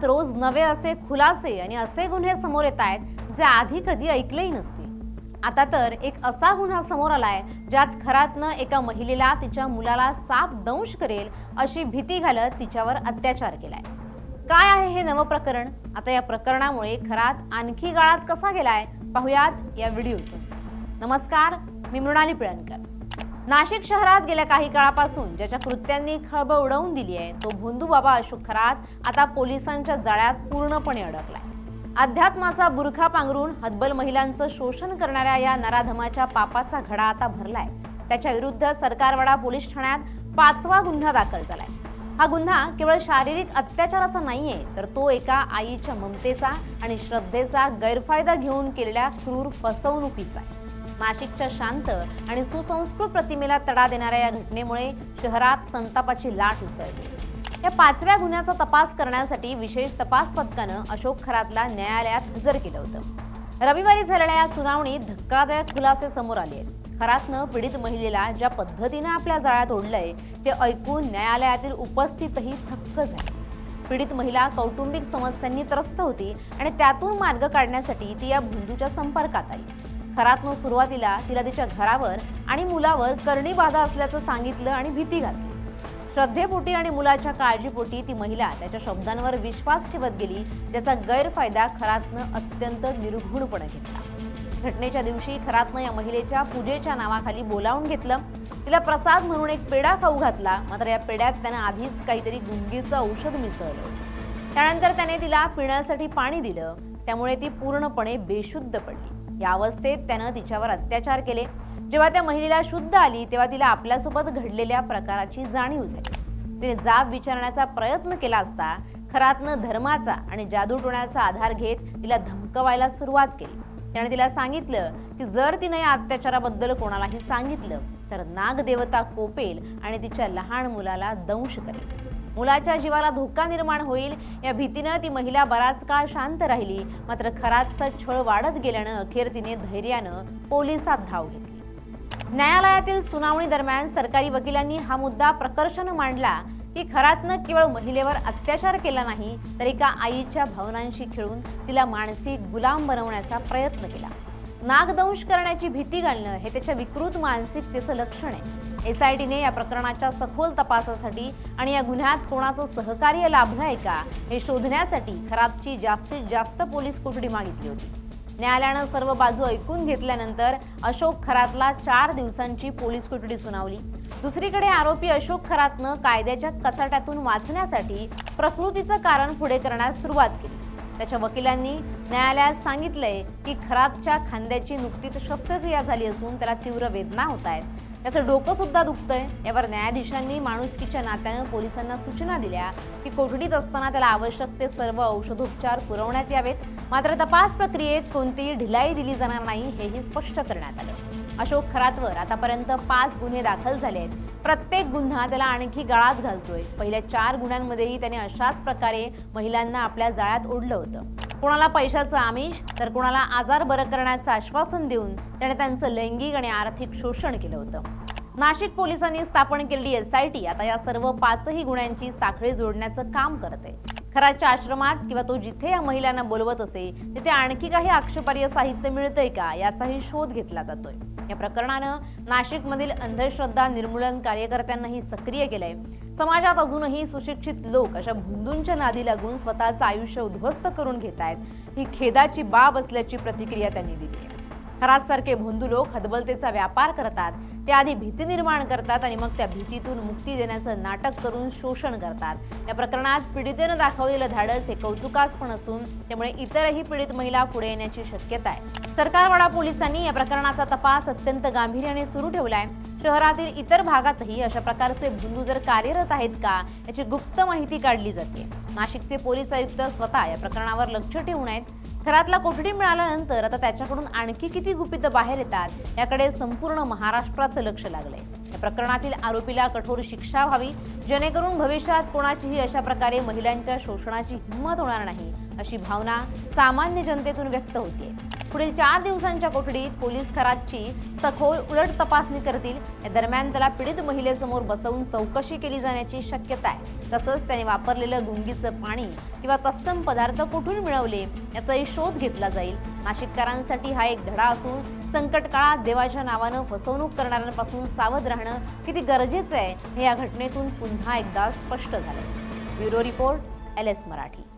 घटनांत रोज नवे असे खुलासे आणि असे गुन्हे समोर येत आहेत जे आधी कधी ऐकलेही नसतील। आता तर एक असा गुन्हा समोर आलाय ज्यात खरातनं एका महिलेला तिच्या मुलाला साप दंश करेल अशी भीती घालत तिच्यावर अत्याचार केलाय। काय आहे हे नवं प्रकरण? आता या प्रकरणामुळे खरात आणखी गाळात कसा गेलाय पाहुयात या व्हिडिओतून। नमस्कार, मी मृणाली पिळणकर। नाशिक शहरात गेल्या काही काळापासून ज्याच्या कृत्यांनी खळबळ उडवून दिली आहे तो भोंदू बाबा अशोक खरात आता पोलिसांच्या जाळ्यात पूर्णपणे अडकलाय। अध्यात्माचा बुरखा पांघरून हतबल महिलांचं शोषण करणाऱ्या या नराधमाच्या पापाचा घडा आता भरलाय। त्याच्या विरुद्ध सरकारवाडा पोलीस ठाण्यात 5वा गुन्हा दाखल झालाय। हा गुन्हा केवळ शारीरिक अत्याचाराचा नाहीये, तर तो एका आईच्या ममतेचा आणि श्रद्धेचा गैरफायदा घेऊन केलेल्या क्रूर फसवणुकीचा आहे। नाशिकच्या शांत आणि सुसंस्कृत प्रतिमेला तडा देणाऱ्या या घटनेमुळे शहरात संतापाची लाट उसळली। या 5व्या गुन्ह्याचा तपास करण्यासाठी विशेष तपास पथकानं अशोक खरातला न्यायालयात हजर केलं होतं। रविवारी झालेल्या या सुनावणीत धक्कादायक खुलासे समोर आले आहेत। खरातनं पीडित महिलेला ज्या पद्धतीनं आपल्या जाळ्यात ओढलंय ते ऐकून न्यायालयातील उपस्थितही थक्क झाले। पीडित महिला कौटुंबिक समस्यांनी त्रस्त होती आणि त्यातून मार्ग काढण्यासाठी ती या भोंदूच्या संपर्कात आली। खरातनं सुरुवातीला तिला तिच्या घरावर आणि मुलावर करणी बाधा असल्याचं सांगितलं आणि भीती घातली। श्रद्धेपोटी आणि मुलाच्या काळजीपोटी ती महिला त्याच्या शब्दांवर विश्वास ठेवत गेली, ज्याचा गैरफायदा खरातनं अत्यंत निर्घृणपणे घेतला। घटनेच्या दिवशी खरातनं या महिलेच्या पूजेच्या नावाखाली बोलावून घेतलं, तिला प्रसाद म्हणून एक पेढा खाऊ घातला। मात्र या पेढ्यात त्यानं आधीच काहीतरी गुंगीचं औषध मिसळलं होतं। त्यानंतर त्याने तिला पिण्यासाठी पाणी दिलं, त्यामुळे ती पूर्णपणे बेशुद्ध पडली। या अवस्थेत त्यानं तिच्यावर अत्याचार केले। जेव्हा त्या महिलेला शुद्ध आली तेव्हा तिला आपल्यासोबत घडलेल्या प्रकाराची जाणीव झाली। तिने जाब विचारण्याचा प्रयत्न केला असता खरातनं धर्माचा आणि जादूटोण्याचा आधार घेत तिला धमकवायला सुरुवात केली। त्याने तिला सांगितलं की जर तिने या अत्याचाराबद्दल कोणालाही सांगितलं तर नागदेवता कोपेल आणि तिच्या लहान मुलाला दंश करेल। मुलाच्या जीवाला धोका निर्माण होईल या भीतीनं ती महिला बराच काळ शांत राहिली। मात्र खरातचा छळ वाढत गेल्यानं अखेर तिने धैर्यानं पोलिसात धाव घेतली। न्यायालयातील सुनावणी दरम्यान सरकारी वकिलांनी हा मुद्दा प्रकर्षानं मांडला की खरातनं केवळ महिलेवर अत्याचार केला नाही, तर एका आईच्या भावनांशी खेळून तिला मानसिक गुलाम बनवण्याचा प्रयत्न केला। नागदंश करण्याची भीती घालणं हे त्याच्या विकृत मानसिकतेचं लक्षण आहे। SITने या प्रकरणाच्या सखोल तपासासाठी आणि या गुन्ह्यात कोणाचं सहकार्य लाभलंय का हे शोधण्यासाठी खरातची जास्तीत जास्त पोलीस कोठडी मागितली होती। न्यायालयानं सर्व बाजू ऐकून घेतल्यानंतर अशोक खरातला 4 दिवसांची पोलीस कोठडी सुनावली। दुसरीकडे आरोपी अशोक खरातनं कायद्याच्या कचाट्यातून वाचण्यासाठी प्रकृतीचं कारण पुढे करण्यास सुरुवात केली। त्याच्या वकिलांनी न्यायालयात सांगितलंय की खरातच्या खांद्याची नुकतीच शस्त्रक्रिया झाली असून त्याला तीव्र वेदना होत आहेत, त्याचं डोकं सुद्धा दुखतंय। यावर न्यायाधीशांनी माणुसकीच्या नात्यानं पोलिसांना सूचना दिल्या की कोठडीत असताना त्याला आवश्यक ते सर्व औषधोपचार पुरवण्यात यावेत। मात्र तपास प्रक्रियेत कोणतीही ढिलाई दिली जाणार नाही हेही स्पष्ट करण्यात आलं। अशोक खरातवर आतापर्यंत 5 गुन्हे दाखल झाले आहेत। प्रत्येक गुन्हा त्याला आणखी गाळात घालतोय। पहिल्या 4 गुन्ह्यांमध्येही त्याने अशाच प्रकारे महिलांना आपल्या जाळ्यात ओढलं होतं। कोणाला पैशाचं आमिष तर कोणाला आजार बरं करण्याचं आश्वासन देऊन त्याने त्यांचं लैंगिक आणि आर्थिक शोषण केलं होतं। नाशिक पोलिसांनी स्थापन केलेली SIT आता या सर्व 5ही गुन्ह्यांची साखळी जोडण्याचं काम करते। खरातच्या आश्रमात किंवा तो जिथे या महिलांना बोलवत असे तिथे आणखी काही आक्षेपार्ह साहित्य मिळतंय का याचाही शोध घेतला जातोय। या प्रकरणानं नाशिकमधील अंधश्रद्धा निर्मूलन कार्यकर्त्यांनाही सक्रिय केलंय। समाजात अजूनही सुशिक्षित लोक अशा भोंदूंच्या नादी लागून स्वतःचं आयुष्य उद्ध्वस्त करून घेत आहेत। ही खेदाची बाब असल्याची प्रतिक्रिया त्यांनी दिली आहे। खरातसारखे भोंदू लोक हतबलतेचा व्यापार करतात। ते आधी भीती निर्माण करतात आणि मग त्या भीतीतून मुक्ती देण्याचं नाटक करून शोषण करतात। या प्रकरणात पीडितेनं दाखवलेलं धाडस हे कौतुकास्पद असून त्यामुळे इतरही पीडित महिला पुढे येण्याची शक्यता आहे। सरकारवाडा पोलिसांनी या प्रकरणाचा तपास अत्यंत गांभीर्याने सुरू ठेवलाय। शहरातील इतर भागातही अशा प्रकारचे भोंदू जर कार्यरत आहेत का याची गुप्त माहिती काढली जाते। नाशिकचे पोलीस आयुक्त स्वतः या प्रकरणावर लक्ष ठेवून आहेत। खरातला कोठडी मिळाल्यानंतर आता त्याच्याकडून आणखी किती गुपितं बाहेर येतात याकडे संपूर्ण महाराष्ट्राचं लक्ष लागलंय। या प्रकरणातील आरोपीला कठोर शिक्षा व्हावी, जेणेकरून भविष्यात कोणाचीही अशा प्रकारे महिलांच्या शोषणाची हिंमत होणार नाही, अशी भावना सामान्य जनतेतून व्यक्त होते। पुढील 4 दिवसांच्या कोठडीत पोलीस खरातची सखोल उलट तपासणी करतील। या दरम्यान त्याला पीडित महिलेसमोर बसवून चौकशी केली जाण्याची शक्यता आहे। तसंच त्याने वापरलेलं गुंगीचं पाणी किंवा तत्सम पदार्थ कुठून मिळवले याचाही शोध घेतला जाईल। नाशिककरांसाठी हा एक धडा असून संकट काळात देवाच्या नावानं फसवणूक करणाऱ्यांपासून सावध राहणं किती गरजेचं आहे हे या घटनेतून पुन्हा एकदा स्पष्ट झालं। Bureau report, LS Marathi.